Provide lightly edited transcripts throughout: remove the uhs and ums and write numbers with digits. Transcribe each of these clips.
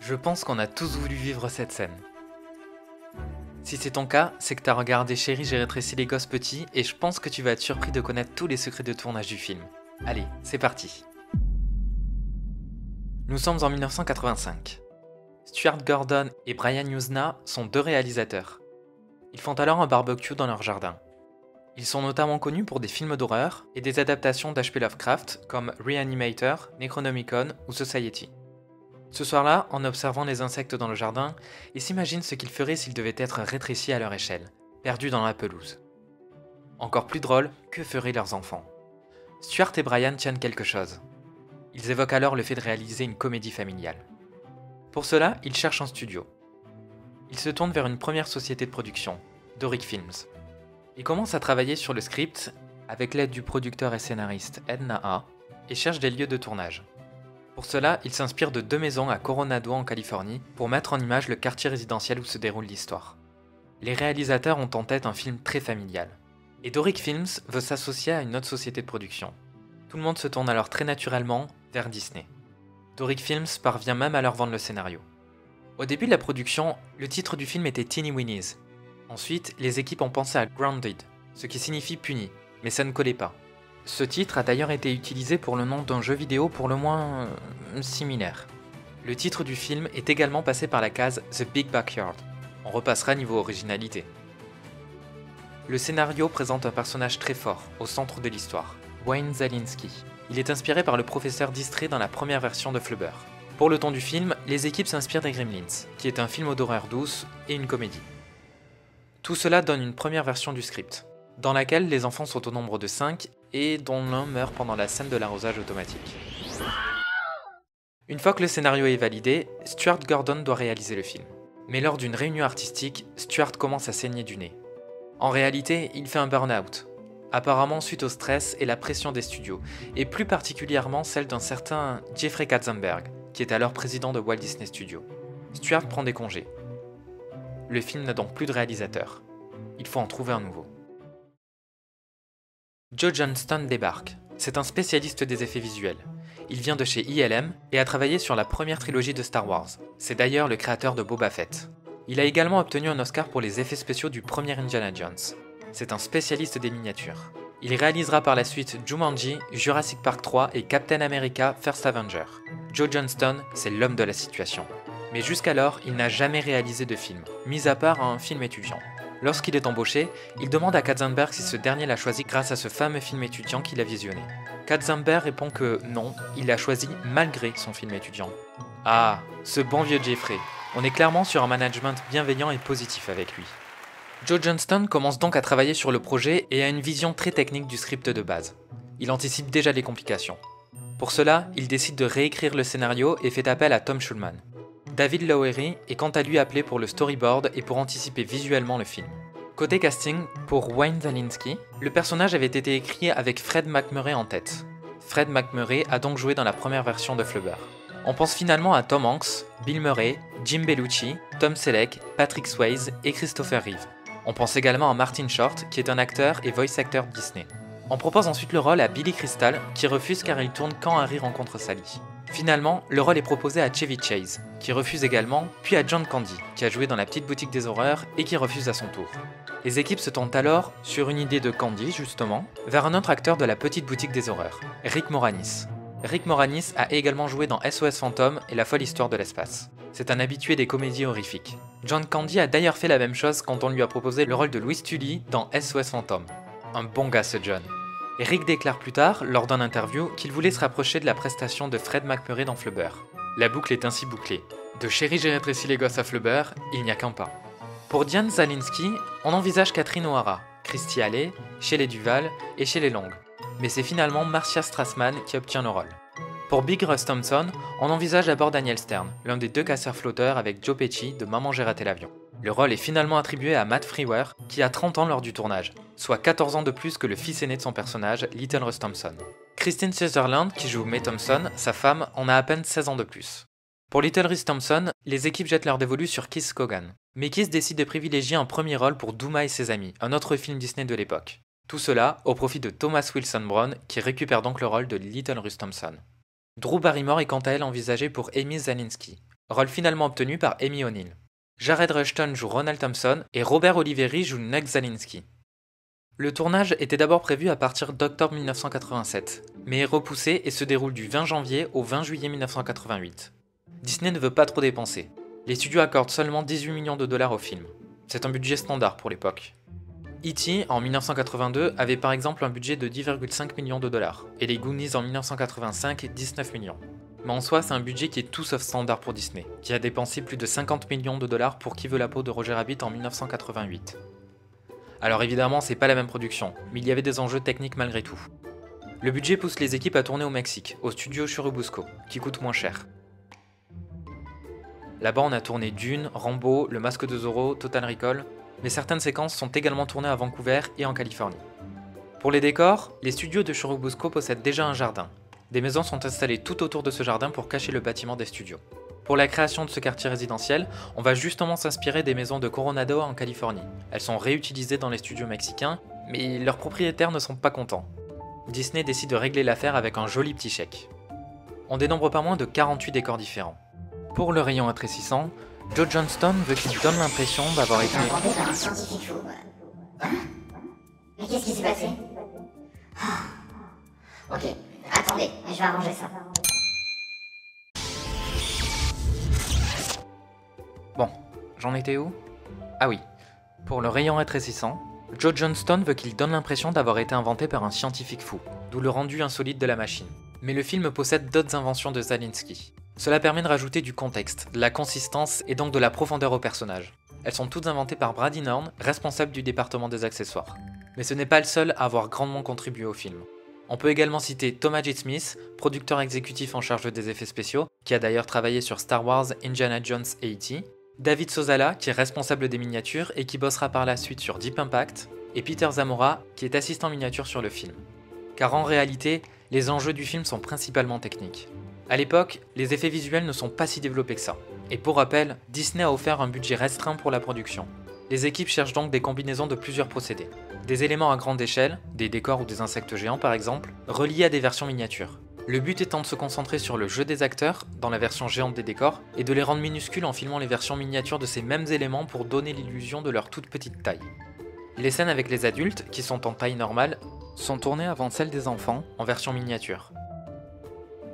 Je pense qu'on a tous voulu vivre cette scène. Si c'est ton cas, c'est que t'as regardé Chérie, j'ai rétréci les gosses petits et je pense que tu vas être surpris de connaître tous les secrets de tournage du film. Allez, c'est parti. Nous sommes en 1985. Stuart Gordon et Brian Yuzna sont deux réalisateurs. Ils font alors un barbecue dans leur jardin. Ils sont notamment connus pour des films d'horreur et des adaptations d'H.P. Lovecraft comme Reanimator, Necronomicon ou Society. Ce soir-là, en observant les insectes dans le jardin, ils s'imaginent ce qu'ils feraient s'ils devaient être rétrécis à leur échelle, perdus dans la pelouse. Encore plus drôle, que feraient leurs enfants? Stuart et Brian tiennent quelque chose. Ils évoquent alors le fait de réaliser une comédie familiale. Pour cela, ils cherchent un studio. Ils se tournent vers une première société de production, Doric Films. Ils commencent à travailler sur le script avec l'aide du producteur et scénariste Ed Naha et cherchent des lieux de tournage. Pour cela, ils s'inspirent de deux maisons à Coronado en Californie pour mettre en image le quartier résidentiel où se déroule l'histoire. Les réalisateurs ont en tête un film très familial. Et Doric Films veut s'associer à une autre société de production. Tout le monde se tourne alors très naturellement vers Disney. Doric Films parvient même à leur vendre le scénario. Au début de la production, le titre du film était Teeny Weenies. Ensuite, les équipes ont pensé à Grounded, ce qui signifie puni, mais ça ne collait pas. Ce titre a d'ailleurs été utilisé pour le nom d'un jeu vidéo pour le moins similaire. Le titre du film est également passé par la case The Big Backyard. On repassera niveau originalité. Le scénario présente un personnage très fort, au centre de l'histoire, Wayne Szalinski. Il est inspiré par le professeur distrait dans la première version de Flubber. Pour le ton du film, les équipes s'inspirent des Gremlins, qui est un film d'horreur douce et une comédie. Tout cela donne une première version du script, dans laquelle les enfants sont au nombre de 5 et dont l'un meurt pendant la scène de l'arrosage automatique. Une fois que le scénario est validé, Stuart Gordon doit réaliser le film. Mais lors d'une réunion artistique, Stuart commence à saigner du nez. En réalité, il fait un burn-out, apparemment suite au stress et la pression des studios, et plus particulièrement celle d'un certain Jeffrey Katzenberg, qui est alors président de Walt Disney Studios. Stuart prend des congés. Le film n'a donc plus de réalisateur. Il faut en trouver un nouveau. Joe Johnston débarque. C'est un spécialiste des effets visuels. Il vient de chez ILM et a travaillé sur la première trilogie de Star Wars. C'est d'ailleurs le créateur de Boba Fett. Il a également obtenu un Oscar pour les effets spéciaux du premier Indiana Jones. C'est un spécialiste des miniatures. Il réalisera par la suite Jumanji, Jurassic Park 3 et Captain America First Avenger. Joe Johnston, c'est l'homme de la situation. Mais jusqu'alors, il n'a jamais réalisé de film, mis à part un film étudiant. Lorsqu'il est embauché, il demande à Katzenberg si ce dernier l'a choisi grâce à ce fameux film étudiant qu'il a visionné. Katzenberg répond que non, il l'a choisi malgré son film étudiant. Ah, ce bon vieux Jeffrey. On est clairement sur un management bienveillant et positif avec lui. Joe Johnston commence donc à travailler sur le projet et a une vision très technique du script de base. Il anticipe déjà les complications. Pour cela, il décide de réécrire le scénario et fait appel à Tom Schulman. David Lowery est quant à lui appelé pour le storyboard et pour anticiper visuellement le film. Côté casting, pour Wayne Szalinski, le personnage avait été écrit avec Fred MacMurray en tête. Fred MacMurray a donc joué dans la première version de Flubber. On pense finalement à Tom Hanks, Bill Murray, Jim Belushi, Tom Selleck, Patrick Swayze et Christopher Reeve. On pense également à Martin Short, qui est un acteur et voice actor Disney. On propose ensuite le rôle à Billy Crystal, qui refuse car il tourne quand Harry rencontre Sally. Finalement, le rôle est proposé à Chevy Chase, qui refuse également, puis à John Candy, qui a joué dans La Petite Boutique des Horreurs et qui refuse à son tour. Les équipes se tournent alors, sur une idée de Candy justement, vers un autre acteur de La Petite Boutique des Horreurs, Rick Moranis. Rick Moranis a également joué dans SOS Fantôme et La Folle Histoire de l'Espace. C'est un habitué des comédies horrifiques. John Candy a d'ailleurs fait la même chose quand on lui a proposé le rôle de Louis Tully dans SOS Fantôme. Un bon gars ce John. Rick déclare plus tard, lors d'un interview, qu'il voulait se rapprocher de la prestation de Fred MacMurray dans Flubber. La boucle est ainsi bouclée. De Chérie, j'ai rétréci les gosses à Flubber, il n'y a qu'un pas. Pour Diane Szalinski, on envisage Catherine O'Hara, Christy Alley, Shelley Duvall et Shelley Long. Mais c'est finalement Marcia Strassman qui obtient le rôle. Pour Big Russ Thompson, on envisage d'abord Daniel Stern, l'un des deux casseurs-flotteurs avec Joe Pesci de Maman j'ai raté l'avion. Le rôle est finalement attribué à Matt Freewer, qui a 30 ans lors du tournage, soit 14 ans de plus que le fils aîné de son personnage, Little Russ Thompson. Christine Sutherland, qui joue Mae Thompson, sa femme, en a à peine 16 ans de plus. Pour Little Russ Thompson, les équipes jettent leur dévolu sur Keith Coogan. Mais Keith décide de privilégier un premier rôle pour Douma et ses amis, un autre film Disney de l'époque. Tout cela au profit de Thomas Wilson Brown, qui récupère donc le rôle de Little Russ Thompson. Drew Barrymore est quant à elle envisagée pour Amy Szalinski, Rôle finalement obtenu par Amy O'Neill. Jared Rushton joue Ronald Thompson et Robert Oliveri joue Nug Zalinsky. Le tournage était d'abord prévu à partir d'octobre 1987, mais est repoussé et se déroule du 20 janvier au 20 juillet 1988. Disney ne veut pas trop dépenser. Les studios accordent seulement 18 millions de dollars au film. C'est un budget standard pour l'époque. E.T. en 1982 avait par exemple un budget de 10,5 millions de dollars, et les Goonies en 1985 19 millions. Mais en soi, c'est un budget qui est tout sauf standard pour Disney, qui a dépensé plus de 50 millions de dollars pour Qui veut la peau de Roger Rabbit en 1988. Alors évidemment, c'est pas la même production, mais il y avait des enjeux techniques malgré tout. Le budget pousse les équipes à tourner au Mexique, au studio Churubusco, qui coûte moins cher. Là-bas, on a tourné Dune, Rambo, Le Masque de Zorro, Total Recall, mais certaines séquences sont également tournées à Vancouver et en Californie. Pour les décors, les studios de Churubusco possèdent déjà un jardin. Des maisons sont installées tout autour de ce jardin pour cacher le bâtiment des studios. Pour la création de ce quartier résidentiel, on va justement s'inspirer des maisons de Coronado en Californie. Elles sont réutilisées dans les studios mexicains, mais leurs propriétaires ne sont pas contents. Disney décide de régler l'affaire avec un joli petit chèque. On dénombre pas moins de 48 décors différents. Pour le rayon intrécissant, Joe Johnston veut qu'il donne l'impression d'avoir été... Inventé par un scientifique fou. Hein? Mais qu'est-ce qui s'est passé? Ok, attendez, je vais arranger ça. Bon, j'en étais où? Ah oui. Pour le rayon rétrécissant, Joe Johnston veut qu'il donne l'impression d'avoir été inventé par un scientifique fou, d'où le rendu insolite de la machine. Mais le film possède d'autres inventions de Zalinsky. Cela permet de rajouter du contexte, de la consistance et donc de la profondeur aux personnages. Elles sont toutes inventées par Brady Norn, responsable du département des accessoires. Mais ce n'est pas le seul à avoir grandement contribué au film. On peut également citer Thomas J. Smith, producteur exécutif en charge des effets spéciaux, qui a d'ailleurs travaillé sur Star Wars, Indiana Jones et E.T., David Sozala, qui est responsable des miniatures et qui bossera par la suite sur Deep Impact, et Peter Zamora, qui est assistant miniature sur le film. Car en réalité, les enjeux du film sont principalement techniques. A l'époque, les effets visuels ne sont pas si développés que ça. Et pour rappel, Disney a offert un budget restreint pour la production. Les équipes cherchent donc des combinaisons de plusieurs procédés. Des éléments à grande échelle, des décors ou des insectes géants par exemple, reliés à des versions miniatures. Le but étant de se concentrer sur le jeu des acteurs, dans la version géante des décors, et de les rendre minuscules en filmant les versions miniatures de ces mêmes éléments pour donner l'illusion de leur toute petite taille. Les scènes avec les adultes, qui sont en taille normale, sont tournées avant celles des enfants, en version miniature.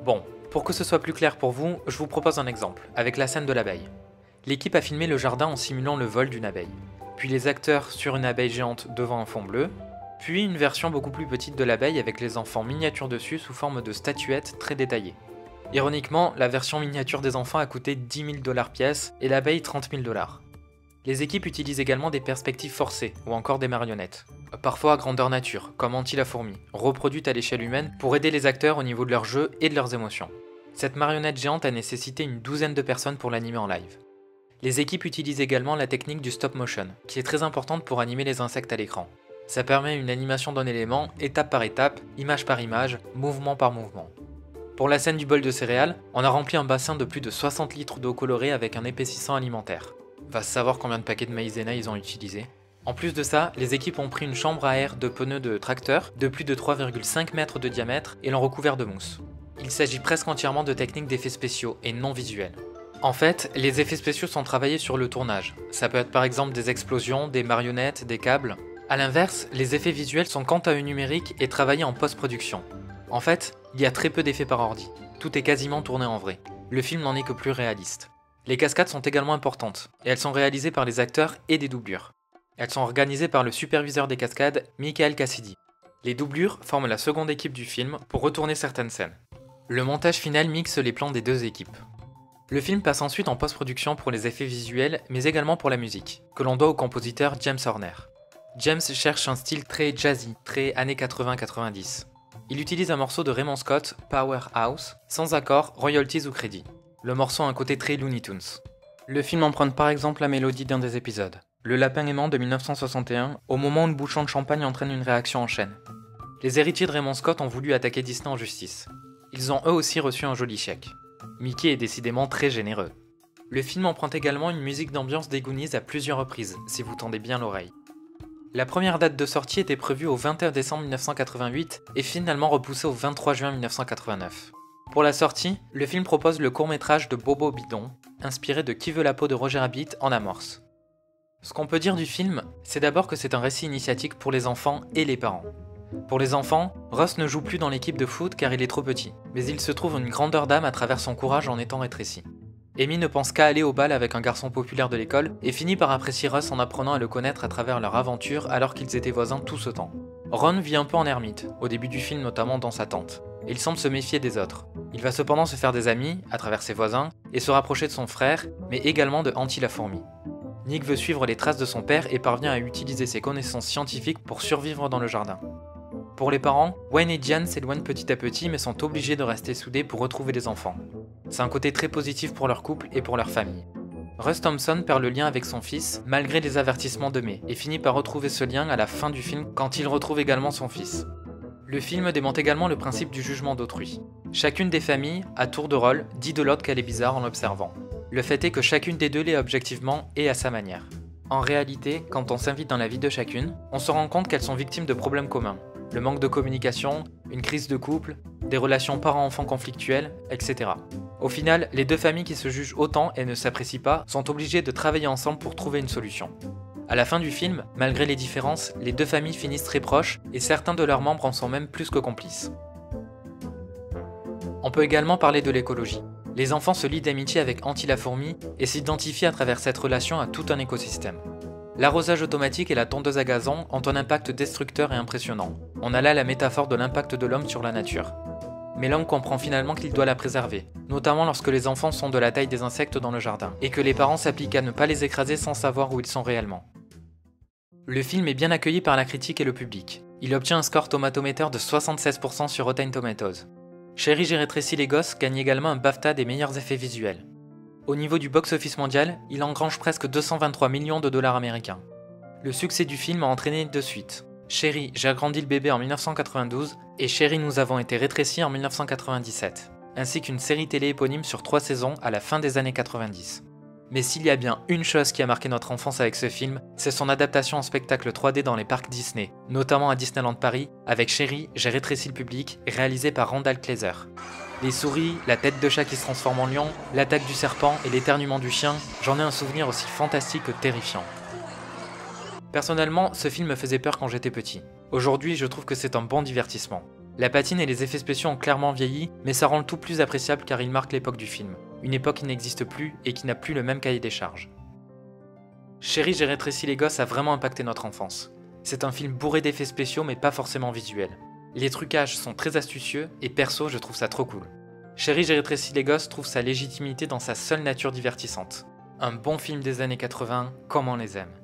Bon, pour que ce soit plus clair pour vous, je vous propose un exemple, avec la scène de l'abeille. L'équipe a filmé le jardin en simulant le vol d'une abeille, puis les acteurs sur une abeille géante devant un fond bleu, puis une version beaucoup plus petite de l'abeille avec les enfants miniatures dessus sous forme de statuettes très détaillées. Ironiquement, la version miniature des enfants a coûté 10 000 $ pièce et l'abeille 30 000 $. Les équipes utilisent également des perspectives forcées ou encore des marionnettes, parfois à grandeur nature, comme Anti la fourmi, reproduite à l'échelle humaine pour aider les acteurs au niveau de leur jeu et de leurs émotions. Cette marionnette géante a nécessité une douzaine de personnes pour l'animer en live. Les équipes utilisent également la technique du stop motion, qui est très importante pour animer les insectes à l'écran. Ça permet une animation d'un élément, étape par étape, image par image, mouvement par mouvement. Pour la scène du bol de céréales, on a rempli un bassin de plus de 60 litres d'eau colorée avec un épaississant alimentaire. Va savoir combien de paquets de maïzena ils ont utilisé. En plus de ça, les équipes ont pris une chambre à air de pneus de tracteur de plus de 3,5 mètres de diamètre et l'ont recouvert de mousse. Il s'agit presque entièrement de techniques d'effets spéciaux et non visuels. En fait, les effets spéciaux sont travaillés sur le tournage. Ça peut être par exemple des explosions, des marionnettes, des câbles. A l'inverse, les effets visuels sont quant à eux numériques et travaillés en post-production. En fait, il y a très peu d'effets par ordi. Tout est quasiment tourné en vrai. Le film n'en est que plus réaliste. Les cascades sont également importantes, et elles sont réalisées par les acteurs et des doublures. Elles sont organisées par le superviseur des cascades, Michael Cassidy. Les doublures forment la seconde équipe du film pour retourner certaines scènes. Le montage final mixe les plans des deux équipes. Le film passe ensuite en post-production pour les effets visuels, mais également pour la musique, que l'on doit au compositeur James Horner. James cherche un style très jazzy, très années 80-90. Il utilise un morceau de Raymond Scott, Powerhouse, sans accord, royalties ou crédit. Le morceau a un côté très Looney Tunes. Le film emprunte par exemple la mélodie d'un des épisodes, Le Lapin aimant de 1961, au moment où le bouchon de champagne entraîne une réaction en chaîne. Les héritiers de Raymond Scott ont voulu attaquer Disney en justice. Ils ont eux aussi reçu un joli chèque. Mickey est décidément très généreux. Le film emprunte également une musique d'ambiance des Goonies à plusieurs reprises, si vous tendez bien l'oreille. La première date de sortie était prévue au 21 décembre 1988 et finalement repoussée au 23 juin 1989. Pour la sortie, le film propose le court-métrage de Bobo Bidon, inspiré de Qui veut la peau de Roger Rabbit en amorce. Ce qu'on peut dire du film, c'est d'abord que c'est un récit initiatique pour les enfants et les parents. Pour les enfants, Russ ne joue plus dans l'équipe de foot car il est trop petit, mais il se trouve une grandeur d'âme à travers son courage en étant rétréci. Amy ne pense qu'à aller au bal avec un garçon populaire de l'école et finit par apprécier Russ en apprenant à le connaître à travers leur aventure alors qu'ils étaient voisins tout ce temps. Ron vit un peu en ermite, au début du film notamment dans sa tente. Il semble se méfier des autres. Il va cependant se faire des amis, à travers ses voisins, et se rapprocher de son frère, mais également de Auntie la fourmi. Nick veut suivre les traces de son père et parvient à utiliser ses connaissances scientifiques pour survivre dans le jardin. Pour les parents, Wayne et Diane s'éloignent petit à petit mais sont obligés de rester soudés pour retrouver les enfants. C'est un côté très positif pour leur couple et pour leur famille. Russ Thompson perd le lien avec son fils malgré les avertissements de May et finit par retrouver ce lien à la fin du film quand il retrouve également son fils. Le film démonte également le principe du jugement d'autrui. Chacune des familles, à tour de rôle, dit de l'autre qu'elle est bizarre en l'observant. Le fait est que chacune des deux l'est objectivement et à sa manière. En réalité, quand on s'invite dans la vie de chacune, on se rend compte qu'elles sont victimes de problèmes communs. Le manque de communication, une crise de couple, des relations parents-enfants conflictuelles, etc. Au final, les deux familles qui se jugent autant et ne s'apprécient pas sont obligées de travailler ensemble pour trouver une solution. À la fin du film, malgré les différences, les deux familles finissent très proches et certains de leurs membres en sont même plus que complices. On peut également parler de l'écologie. Les enfants se lient d'amitié avec Auntie la fourmi et s'identifient à travers cette relation à tout un écosystème. L'arrosage automatique et la tondeuse à gazon ont un impact destructeur et impressionnant. On a là la métaphore de l'impact de l'homme sur la nature. Mais l'homme comprend finalement qu'il doit la préserver, notamment lorsque les enfants sont de la taille des insectes dans le jardin, et que les parents s'appliquent à ne pas les écraser sans savoir où ils sont réellement. Le film est bien accueilli par la critique et le public. Il obtient un score tomatomètre de 76% sur Rotten Tomatoes. Chérie, j'ai rétréci les gosses gagne également un BAFTA des meilleurs effets visuels. Au niveau du box-office mondial, il engrange presque 223 millions de dollars américains. Le succès du film a entraîné deux suites. Chérie, j'ai agrandi le bébé en 1992 et Chérie, nous avons été rétrécis en 1997, ainsi qu'une série télé éponyme sur 3 saisons à la fin des années 90. Mais s'il y a bien une chose qui a marqué notre enfance avec ce film, c'est son adaptation en spectacle 3D dans les parcs Disney, notamment à Disneyland Paris, avec Chérie, j'ai rétréci le public, réalisé par Randall Kleiser. Les souris, la tête de chat qui se transforme en lion, l'attaque du serpent et l'éternuement du chien, j'en ai un souvenir aussi fantastique que terrifiant. Personnellement, ce film me faisait peur quand j'étais petit. Aujourd'hui, je trouve que c'est un bon divertissement. La patine et les effets spéciaux ont clairement vieilli, mais ça rend le tout plus appréciable car il marque l'époque du film. Une époque qui n'existe plus et qui n'a plus le même cahier des charges. Chérie, j'ai rétréci les gosses a vraiment impacté notre enfance. C'est un film bourré d'effets spéciaux mais pas forcément visuels. Les trucages sont très astucieux et perso, je trouve ça trop cool. Chérie, j'ai rétréci les gosses trouve sa légitimité dans sa seule nature divertissante. Un bon film des années 80, comme on les aime.